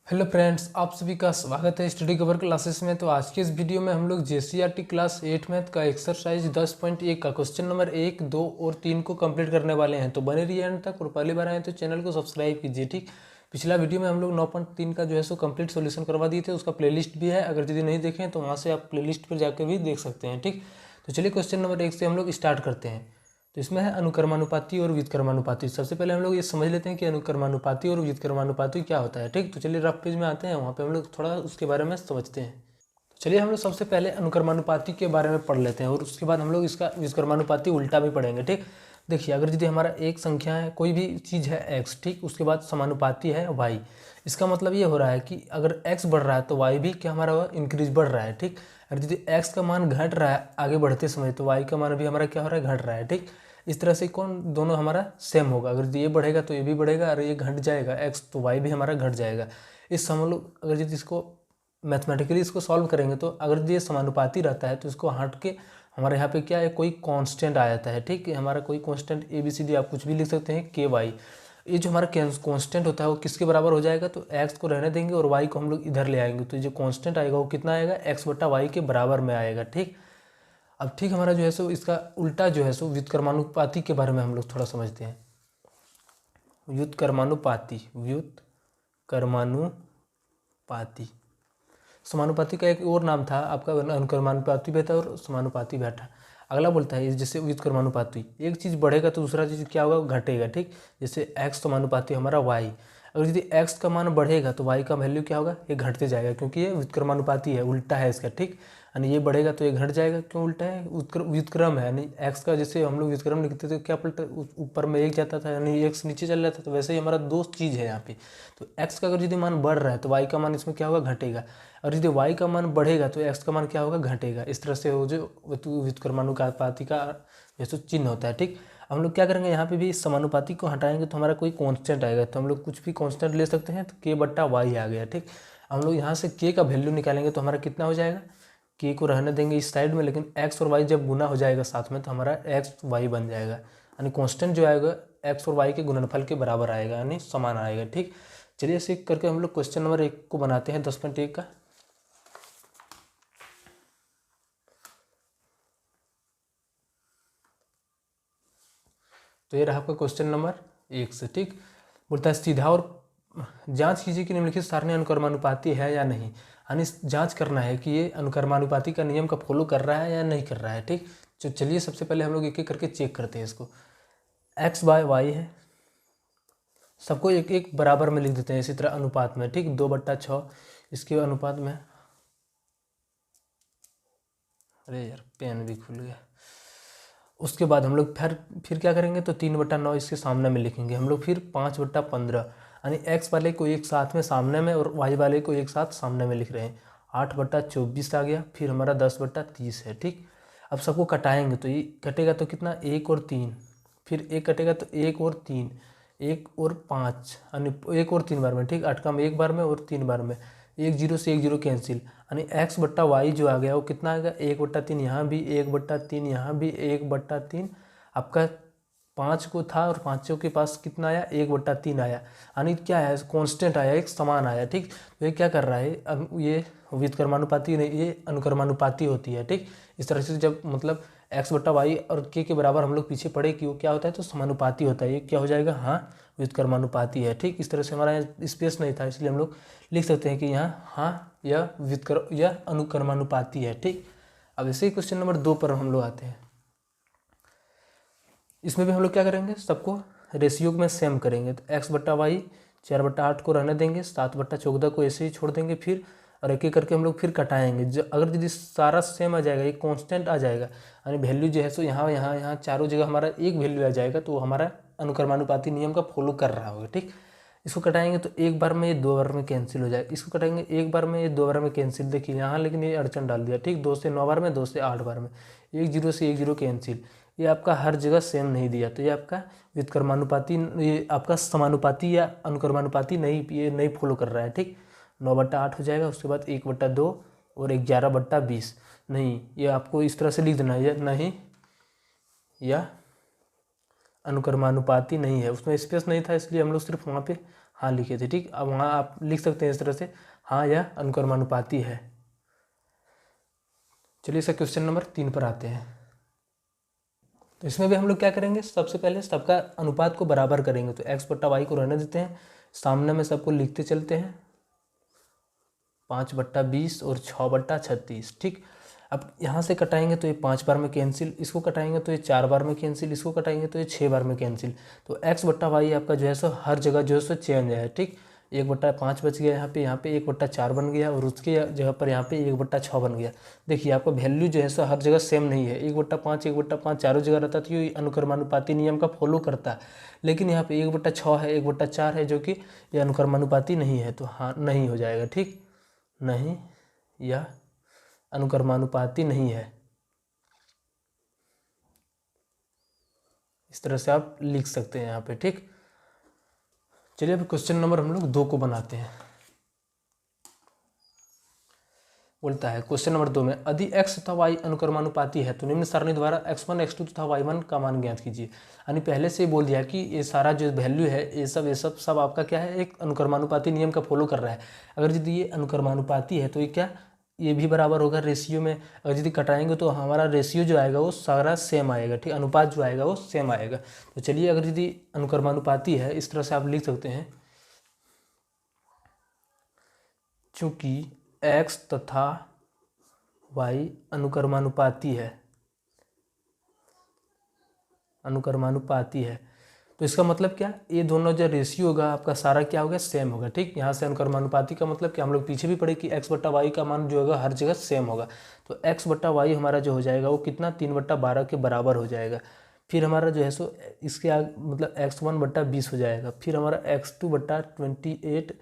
Hello friends, आप सभी का स्वागत है स्टडी कवर क्लासेस में। तो आज के इस वीडियो में हम लोग जेसीईआरटी क्लास 8 मैथ का एक्सरसाइज 10.1 का क्वेश्चन नंबर 1, 2 और 3 को कंप्लीट करने वाले हैं। तो बने रहिए एंड तक, और पहली बार आए तो चैनल को सब्सक्राइब कीजिए। ठीक, पिछला वीडियो में हम लोग 9.3 का जो है सो कंप्लीट सोल्यूशन करवा दिए थे, उसका प्लेलिस्ट भी है। अगर यदि नहीं देखें तो वहाँ से आप प्लेलिस्ट पर जाकर भी देख सकते हैं। ठीक, तो चलिए क्वेश्चन नंबर 1 से हम लोग स्टार्ट करते हैं। तो इसमें है अनुक्रमानुपाती और व्युत्क्रमानुपाती। सबसे पहले हम लोग ये समझ लेते हैं कि अनुक्रमानुपाती और व्युत्क्रमानुपाती क्या होता है। ठीक, तो चलिए रफ पेज में आते हैं, वहाँ पे हम लोग थोड़ा उसके बारे में समझते हैं। तो चलिए हम लोग सबसे पहले अनुक्रमानुपाती के बारे में पढ़ लेते हैं, और उसके बाद हम लोग इसका व्युत्क्रमानुपाती उल्टा भी पढ़ेंगे। ठीक, देखिए अगर यदि हमारा एक संख्या है, कोई भी चीज़ है x, ठीक, उसके बाद समानुपाती है y, इसका मतलब ये हो रहा है कि अगर x बढ़ रहा है तो y भी क्या हमारा इंक्रीज बढ़ रहा है। ठीक, अगर यदि x का मान घट रहा है आगे बढ़ते समय तो y का मान भी हमारा क्या हो रहा है, घट रहा है। ठीक, इस तरह से कौन दोनों हमारा सेम होगा। अगर ये बढ़ेगा तो ये भी बढ़ेगा, और ये घट जाएगा x तो y भी हमारा घट जाएगा। इस हम लोग अगर यदि इसको मैथमेटिकली इसको सॉल्व करेंगे तो अगर ये समानुपाती रहता है तो इसको हट के हमारे यहाँ पे क्या है, कोई कांस्टेंट आ जाता है। ठीक है, हमारा कोई कांस्टेंट ABCD आप कुछ भी लिख सकते हैं, KY। ये जो हमारा कांस्टेंट होता है वो किसके बराबर हो जाएगा, तो x को रहने देंगे और y को हम लोग इधर ले आएंगे, तो जो कांस्टेंट आएगा वो कितना आएगा, x/y के बराबर में आएगा। ठीक, अब ठीक हमारा जो है सो इसका उल्टा जो है सो व्युत्क्रमानुपाती के बारे में हम लोग थोड़ा समझते हैं। व्युत्क्रमानुपाती समानुपाती का एक और नाम था आपका, अनुक्रमानुपाती भी था और समानुपाती भी था। अगला बोलता है जैसे व्युत्क्रमानुपाती, एक चीज़ बढ़ेगा तो दूसरा चीज़ क्या होगा, घटेगा। ठीक, जैसे x समानुपाती हमारा y, अगर यदि x का मान बढ़ेगा तो y का वैल्यू क्या होगा, ये घटते जाएगा, क्योंकि ये व्युत्क्रमानुपाती है, उल्टा है इसका। ठीक, यानी ये बढ़ेगा तो ये घट जाएगा, क्यों उल्टा है, व्युत्क्रम है। यानी x का जैसे हम लोग व्युत्क्रम लिखते थे क्या पलटा, ऊपर में एक जाता था यानी x नीचे चल जाता था, तो वैसे ही हमारा दो चीज़ है यहाँ पे। तो x का अगर यदि मान बढ़ रहा है तो y का मान इसमें क्या होगा, घटेगा, और यदि y का मान बढ़ेगा तो x का मान क्या होगा, घटेगा। इस तरह से वो जो व्युत्क्रमानुपाती का जैसे चिन्ह होता है। ठीक, हम लोग क्या करेंगे, यहाँ पे भी इस समानुपाती को हटाएंगे तो हमारा कोई कांस्टेंट आएगा, तो हम लोग कुछ भी कांस्टेंट ले सकते हैं, तो k/y आ गया। ठीक, हम लोग यहाँ से k का वैल्यू निकालेंगे तो हमारा कितना हो जाएगा, k को रहने देंगे इस साइड में, लेकिन x और y जब गुना हो जाएगा साथ में तो हमारा x y बन जाएगा, यानी कांस्टेंट जो आएगा x और y के गुणनफल के बराबर आएगा, यानी समान आएगा। ठीक, चलिए ऐसे करके हम लोग क्वेश्चन नंबर 1 को बनाते हैं 10.1 का। तो ये रहा आपका क्वेश्चन नंबर 1 से। ठीक, बोलता है सीधा और जांच कीजिए कि निम्नलिखित सारणी अनुक्रमानुपाती है या नहीं, यानी जांच करना है कि ये अनुक्रमानुपाती का नियम का फॉलो कर रहा है या नहीं कर रहा है। ठीक, तो चलिए सबसे पहले हम लोग एक एक करके चेक करते हैं इसको। x/y है, सबको एक एक बराबर में लिख देते हैं, इसी तरह अनुपात में। ठीक, 2/6 इसके अनुपात में, अरे यार पेन भी खुल गया। उसके बाद हम लोग फिर क्या करेंगे, तो 3/9 इसके सामने में लिखेंगे हम लोग, फिर 5/15, यानी x वाले को एक साथ में सामने में और y वाले को एक साथ सामने में लिख रहे हैं। 8/24 आ गया, फिर हमारा 10/30 है। ठीक, अब सबको कटाएंगे तो ये कटेगा तो कितना, 1 और 3, फिर 1 कटेगा तो 1 और 3, 1 और 5, यानी 1 और 3 बार में। ठीक, 8 का 1 बार में और 3 बार में, 1 0 से 1 0 कैंसिल, यानी x/y जो आ गया वो कितना आएगा, 1/3, यहाँ भी 1/3, यहाँ भी 1/3, आपका 5 को था और 5 के पास कितना आया, 1/3 आया, यानी क्या है, कांस्टेंट आया, एक समान आया। ठीक, तो ये क्या कर रहा है, ये व्युत्क्रमानुपाती नहीं, ये अनुक्रमानुपाती होती है। ठीक, इस तरह से जब मतलब x/y और k के बराबर हम लोग पीछे पढ़े कि वो क्या होता है, तो समानुपाती होता है, ये क्या हो जाएगा, हाँ व्युत्क्रमानुपाती है। ठीक, इस तरह से हमारा यहाँ स्पेस नहीं था, इसलिए हम लोग लिख सकते हैं कि यहाँ हाँ यह अनुक्रमानुपाती है। ठीक, अब ऐसे ही क्वेश्चन नंबर 2 पर हम लोग आते हैं। इसमें भी हम लोग क्या करेंगे, सबको रेशियो में सेम करेंगे, तो x/y 4/8 को रहने देंगे, 7/14 को ऐसे ही छोड़ देंगे, फिर और एक एक करके हम लोग फिर कटाएंगे। अगर यदि सारा सेम आ जाएगा, ये कांस्टेंट आ जाएगा, यानी वैल्यू जो है सो यहाँ यहाँ यहाँ चारों जगह हमारा एक वैल्यू आ जाएगा, तो हमारा अनुक्रमानुपाती नियम का फॉलो कर रहा होगा। ठीक, इसको कटाएंगे तो एक बार में ये 2 बार में कैंसिल हो जाएगा, इसको कटाएंगे एक बार में ये 2 बार में कैंसिल, देखिए यहाँ लेकिन ये अड़चन डाल दिया। ठीक, 2 से 9 बार में, 2 से 8 बार में, 1 0 से 1 0 कैंसिल, ये आपका हर जगह सेम नहीं दिया, तो ये आपका व्युत्क्रमानुपाती, ये आपका समानुपाती या अनुक्रमानुपाती नहीं, ये नहीं फॉलो कर रहा है। ठीक, 9/8 हो जाएगा, उसके बाद 1/2 और 11/20, नहीं ये आपको इस तरह से लिख देना है, नहीं यह अनुक्रमानुपाती नहीं है, उसमें स्पेस नहीं था इसलिए हम लोग सिर्फ वहाँ पे हाँ लिखे थे, ठीक। अब वहाँ आप लिख सकते हैं इस तरह से, हाँ यह अनुक्रमानुपाती है। चलिए इसका क्वेश्चन नंबर 3 पर आते हैं। तो इसमें भी हम लोग क्या करेंगे, सबसे पहले सबका अनुपात को बराबर करेंगे। तो x बट्टा वाई को रहने देते हैं, सामने में सबको लिखते चलते हैं, 5/20 और 6/36, ठीक। अब यहाँ से कटाएंगे तो ये 5 बार में कैंसिल, इसको कटाएंगे तो ये 4 बार में कैंसिल, इसको कटाएंगे तो ये 6 बार में कैंसिल। तो x बट्टा वाई आपका जो है सो हर जगह जो है सो चेंज है, ठीक। 1/5 बच गया यहाँ पे 1/4 बन गया, और उसकी जगह पर यहाँ पे 1/6 बन गया। देखिए आपका वैल्यू जो है सो हर जगह सेम नहीं है, 1/5 चारों जगह रहता तो ये अनुक्रमानुपाती नियम का फॉलो करता है। लेकिन यहाँ पे 1/6 है, 1/4 है, जो कि ये अनुक्रमानुपाती नहीं है, तो हाँ नहीं हो जाएगा, ठीक। नहीं, यह अनुक्रमानुपाती नहीं है। इस तरह से आप लिख सकते हैं यहाँ पे, ठीक। चलिए अब क्वेश्चन नंबर हम लोग 2 को बनाते हैं। बोलता है क्वेश्चन नंबर 2 में, यदि x तथा y अनुक्रमानुपाती है तो निम्न सारणी द्वारा x1 x2 तथा y1 का मान ज्ञात कीजिए। यानी पहले से ही बोल दिया कि ये सारा जो वैल्यू है ये सब आपका क्या है, एक अनुक्रमानुपाती नियम का फॉलो कर रहा है। अगर यदि ये अनुक्रमानुपाती है तो ये क्या, ये भी बराबर होगा रेशियो में। अगर यदि कटाएंगे तो हमारा रेशियो जो आएगा वो सारा सेम आएगा, ठीक। अनुपात जो आएगा वो सेम आएगा। तो चलिए अगर यदि अनुक्रमानुपाती है, इस तरह से आप लिख सकते हैं, चूँकि x तथा y अनुक्रमानुपाती है, तो इसका मतलब क्या, ये दोनों जो रेशियो होगा आपका सारा क्या होगा, सेम होगा, ठीक। यहाँ से अनुक्रमानुपाती का मतलब क्या, हम लोग पीछे भी पढ़े कि x बट्टा वाई का मान जो होगा हर जगह सेम होगा। तो x बट्टा वाई हमारा जो हो जाएगा वो कितना, 3/12 के बराबर हो जाएगा। फिर हमारा जो है सो इसके आगे मतलब x1/20 हो जाएगा। फिर हमारा x2/28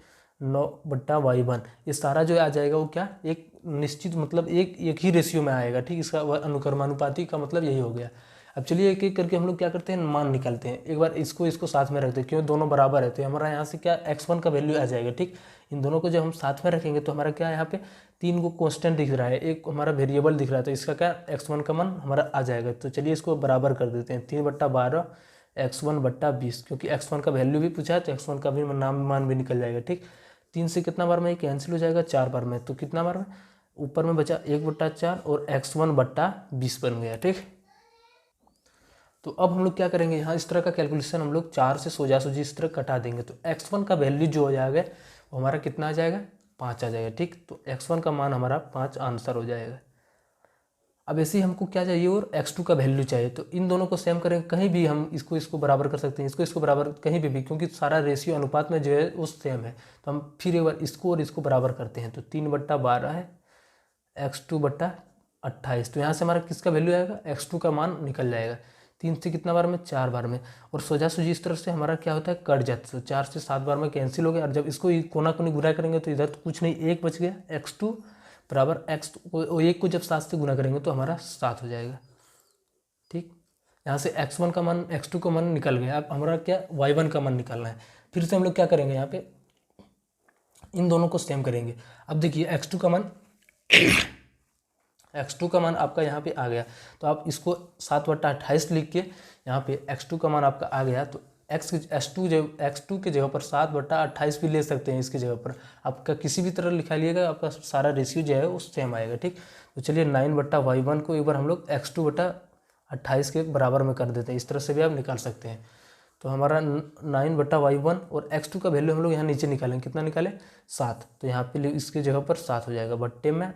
9/y1, ये सारा जो आ जाएगा वो क्या, एक निश्चित मतलब एक ही रेशियो में आएगा, ठीक। इसका अनुक्रमानुपाती का मतलब यही हो गया। अब चलिए एक एक करके हम लोग क्या करते हैं, मान निकालते हैं। एक बार इसको साथ में रखते हैं, क्यों, दोनों बराबर है, तो हमारा यहाँ से क्या x1 का वैल्यू आ जाएगा, ठीक। इन दोनों को जब हम साथ में रखेंगे तो हमारा क्या, यहाँ पे 3 को कॉन्स्टेंट दिख रहा है, एक हमारा वेरिएबल दिख रहा है, तो इसका क्या x1 का मान हमारा आ जाएगा। तो चलिए इसको बराबर कर देते हैं, 3/12 x1/20, क्योंकि x1 का वैल्यू भी पूछा है तो x1 का भी मान भी निकल जाएगा, ठीक। 3 से कितना बार में कैंसिल हो जाएगा, 4 बार में, तो कितना बार में, ऊपर में बचा 1/4 और x1/20 बन गया, ठीक। तो अब हम लोग क्या करेंगे, यहाँ इस तरह का कैलकुलेशन हम लोग 4 से सोजासुजी इस तरह कटा देंगे। तो x1 का वैल्यू जो हो जाएगा वो हमारा कितना आ जाएगा, 5 आ जाएगा, ठीक। तो x1 का मान हमारा 5 आंसर हो जाएगा। अब ऐसे ही हमको क्या चाहिए, और x2 का वैल्यू चाहिए। तो इन दोनों को सेम करेंगे, कहीं भी हम इसको बराबर कर सकते हैं, इसको बराबर कहीं भी, क्योंकि सारा रेशियो अनुपात में जो है वो सेम है। तो हम फिर एक बार इसको और इसको बराबर करते हैं। तो 3/12 है x2/28, तो यहाँ से हमारा किसका वैल्यू आएगा, x2 का मान निकल जाएगा। 3 से कितना बार में, 4 बार में, और सोजासुजी इस तरह से हमारा क्या होता है, कट जाता है। तो 4 से 7 बार में कैंसिल हो गया, और जब इसको कोना कोनी गुना करेंगे तो इधर तो कुछ नहीं, 1 बच गया, x2 बराबर x, एक को जब 7 से गुना करेंगे तो हमारा 7 हो जाएगा, ठीक। यहाँ से x1 का मान x2 का मान निकल गया। अब हमारा क्या, y1 का मान निकालना है। फिर से हम लोग क्या करेंगे, यहाँ पे इन दोनों को सेम करेंगे। अब देखिए x2 का मान आपका यहाँ पे आ गया, तो आप इसको 7/28 लिख के यहाँ पे x2 का मान आपका आ गया। तो x2 के जगह पर 7/28 भी ले सकते हैं, इसकी जगह पर आपका किसी भी तरह लिखा लिएगा, आपका सारा रेशियो जो है वो सेम आएगा, ठीक। तो चलिए 9/y1 को एक बार हम लोग x2/28 के बराबर में कर देते हैं, इस तरह से भी आप निकाल सकते हैं। तो हमारा 9/y1 और x2 का वैल्यू हम लोग यहाँ नीचे निकालेंगे, कितना निकालें, 7। तो यहाँ पे इसकी जगह पर 7 हो जाएगा, बट्टे में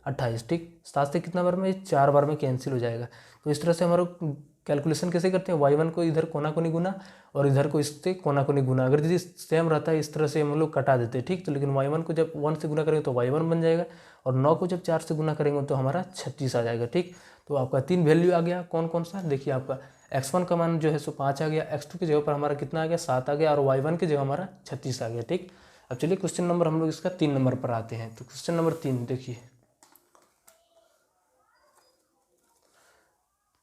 28, ठीक। 7 से कितना बार में, 4 बार में कैंसिल हो जाएगा। तो इस तरह से हमारा कैलकुलेशन कैसे करते हैं, y1 को इधर कोना कोनी गुना और इधर को इससे कोना कोनी गुना। अगर यदि सेम रहता है इस तरह से हम लोग कटा देते हैं, ठीक। तो लेकिन y1 को जब 1 से गुना करेंगे तो y1 बन जाएगा, और 9 को जब 4 से गुना करेंगे तो हमारा 36 आ जाएगा, ठीक। तो आपका 3 वैल्यू आ गया, कौन कौन सा, देखिए आपका x1 का मान जो है सो 5 आ गया, x2 की जगह पर हमारा कितना आ गया, 7 आ गया, और y1 की जगह हमारा 36 आ गया, ठीक। अब चलिए क्वेश्चन नंबर हम लोग इसका 3 नंबर पर आते हैं। तो क्वेश्चन नंबर 3 देखिए,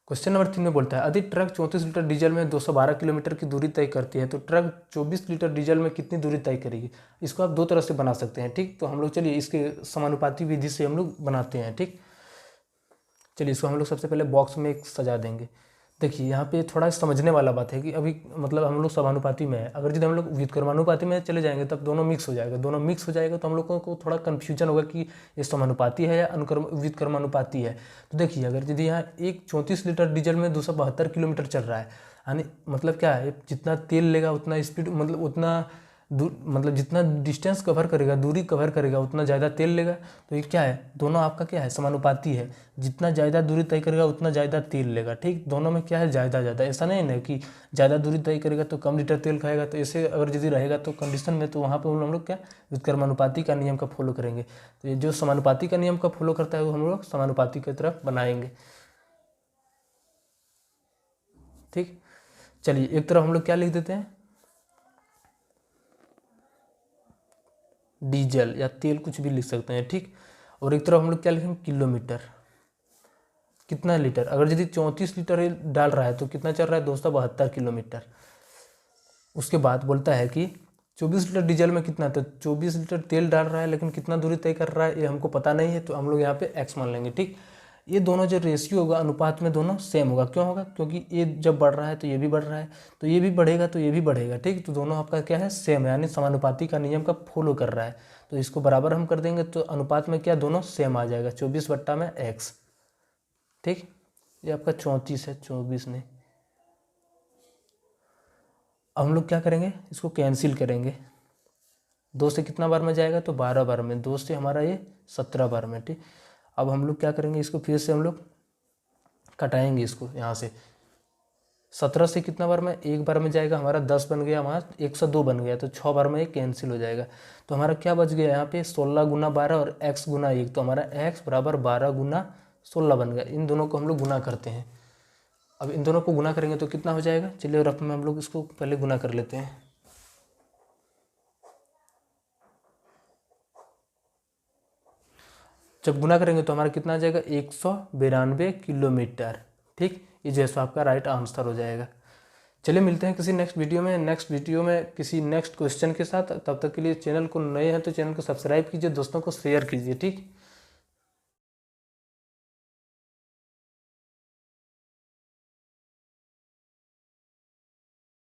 क्वेश्चन नंबर 3 में बोलता है, यदि ट्रक 34 लीटर डीजल में 212 किलोमीटर की दूरी तय करती है तो ट्रक 24 लीटर डीजल में कितनी दूरी तय करेगी। इसको आप 2 तरह से बना सकते हैं, ठीक। तो हम लोग चलिए इसके समानुपाती विधि से हम लोग बनाते हैं, ठीक। चलिए इसको हम लोग सबसे पहले बॉक्स में एक सजा देंगे। देखिए यहाँ पे थोड़ा समझने वाला बात है कि अभी मतलब हम लोग समानुपाती में है, अगर यदि हम लोग व्युत्क्रमानुपाती में चले जाएंगे तब दोनों मिक्स हो जाएगा, दोनों मिक्स हो जाएगा तो हम लोगों को थोड़ा कन्फ्यूजन होगा कि ये समानुपाती है या व्युत्क्रमानुपाती है। तो देखिए अगर यदि यहाँ एक 34 लीटर डीजल में 272 किलोमीटर चल रहा है, यानी मतलब क्या है, जितना तेल लेगा उतना स्पीड मतलब उतना मतलब जितना डिस्टेंस कवर करेगा, दूरी कवर करेगा, उतना ज़्यादा तेल लेगा। तो ये क्या है, दोनों आपका क्या है, समानुपाती है। जितना ज़्यादा दूरी तय करेगा उतना ज़्यादा तेल लेगा। ठीक, दोनों में क्या है, ज़्यादा। ऐसा नहीं ना कि ज़्यादा दूरी तय करेगा तो कम लीटर तेल खाएगा। तो ऐसे अगर यदि रहेगा तो कंडीशन में, तो वहाँ पर हम लोग क्या व्युत्क्रमानुपाती का नियम का फॉलो करेंगे। तो ये जो समानुपाती का नियम का फॉलो करता है वो हम लोग समानुपाती की तरफ बनाएंगे। ठीक, चलिए एक तरफ हम लोग क्या लिख देते हैं, डीजल या तेल, कुछ भी लिख सकते हैं। ठीक, और एक तरफ हम लोग क्या लिखेंगे, किलोमीटर, कितना लीटर। अगर यदि 34 लीटर डाल रहा है तो कितना चल रहा है, 272 किलोमीटर। उसके बाद बोलता है कि 24 लीटर डीजल में कितना, तो 24 लीटर तेल डाल रहा है लेकिन कितना दूरी तय कर रहा है ये हमको पता नहीं है, तो हम लोग यहाँ पे एक्स मान लेंगे। ठीक, ये दोनों जो रेशियो होगा अनुपात में दोनों सेम होगा। क्यों होगा, क्योंकि ये जब बढ़ रहा है तो ये भी बढ़ रहा है, तो ये भी बढ़ेगा तो ये भी बढ़ेगा। ठीक, तो दोनों आपका क्या है, सेम है, यानी समानुपाती का नियम का फॉलो कर रहा है। तो इसको बराबर हम कर देंगे तो अनुपात में क्या, दोनों सेम आ जाएगा, 24 बट्टा में एक्स। ठीक, ये आपका 34 है, 24 नहीं। अब हम लोग क्या करेंगे, इसको कैंसिल करेंगे। 2 से कितना बार में जाएगा, तो 12 बार में, 2 से हमारा ये 17 बार में। ठीक, अब हम लोग क्या करेंगे, इसको फिर से हम लोग कटाएंगे इसको यहाँ से। 17 से कितना बार में, एक बार में जाएगा, हमारा 10 बन गया, हमारा 102 बन गया, तो 6 बार में ये कैंसिल हो जाएगा। तो हमारा क्या बच गया यहाँ पे, 16 गुना 12 और x गुना 1, तो हमारा x बराबर 12 गुना 16 बन गया। इन दोनों को हम लोग गुना करते हैं। अब इन दोनों को गुना करेंगे तो कितना हो जाएगा, चलिए रफ में हम लोग इसको पहले गुना कर लेते हैं। जब गुना करेंगे तो हमारा कितना आ जाएगा, 192 किलोमीटर। ठीक, ये जैसा आपका राइट आंसर हो जाएगा। चलिए मिलते हैं किसी नेक्स्ट वीडियो में किसी नेक्स्ट क्वेश्चन के साथ। तब तक के लिए चैनल को नए हैं तो चैनल को सब्सक्राइब कीजिए, दोस्तों को शेयर कीजिए। ठीक।